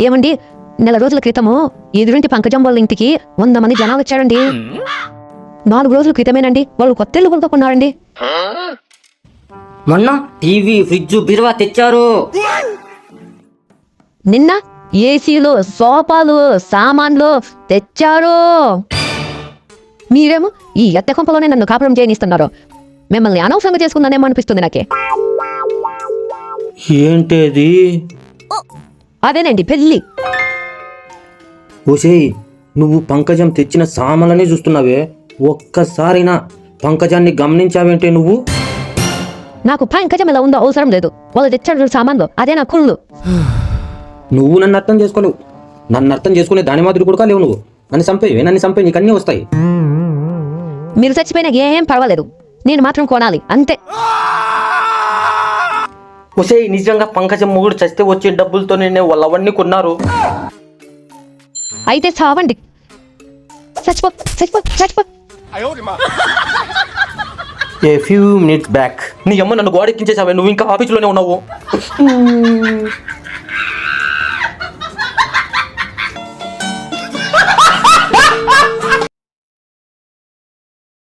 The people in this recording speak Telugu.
ఏమండి, నెల రోజుల క్రితము ఎదురింటి పంకజం వాళ్ళ ఇంటికి 100 మంది జనాలు వచ్చారండి. 4 రోజుల క్రితమేనండి వాళ్ళు కొత్త ఇల్లు కొనుక్కున్నారండి. మొన్న టీవీ, ఫ్రిడ్జ్, బీరువా తెచ్చారు. నిన్న ఏసీలు, సోఫాలు, సామాన్లు తెచ్చారు. మీరేమో ఈ ఎత్త కొంపలోనే నన్ను కాపురం చేయనిస్తున్నారు. మిమ్మల్ని అనవసరంగా చేసుకుందానేమో అనిపిస్తుంది నాకే. ఏంటది? అదేనండి పెళ్ళి. ఓసేయ్, నువ్వు పంకజం తెచ్చిన సామాన్లనే చూస్తున్నావే, ఒక్కసారైనా పంకజాన్ని గమనించావేంటే నువ్వు? నాకు పంకజం ఎలా ఉందో అవసరం లేదు. వాళ్ళు తెచ్చారు సామాన్లు, అదే నా కుళ్ళు. నువ్వు నన్ను అర్థం చేసుకోలేవు. నన్ను అర్థం చేసుకునే దాని మాదిరి కూడా లేవు నువ్వు. నన్ను చంపే నీకు అన్నీ వస్తాయి. మీరు చచ్చిపోయినా ఏం పర్వాలేదు, నేను మాత్రం కొనాలి అంతే. ఒసేయ్, నిజంగా పంకజం మొగుడు చస్తే వచ్చే డబ్బులతో నేను వాళ్ళవన్నీ కొన్నారు. అయితే చావండి, చచ్చిపో చచ్చిపో చచ్చిపో. ఏ ఫ్యూ మినిట్స్ బ్యాక్ నీ అమ్మ నన్ను గోడెక్కించేసావే, నువ్వు ఇంకా ఆఫీసులోనే ఉన్నావు.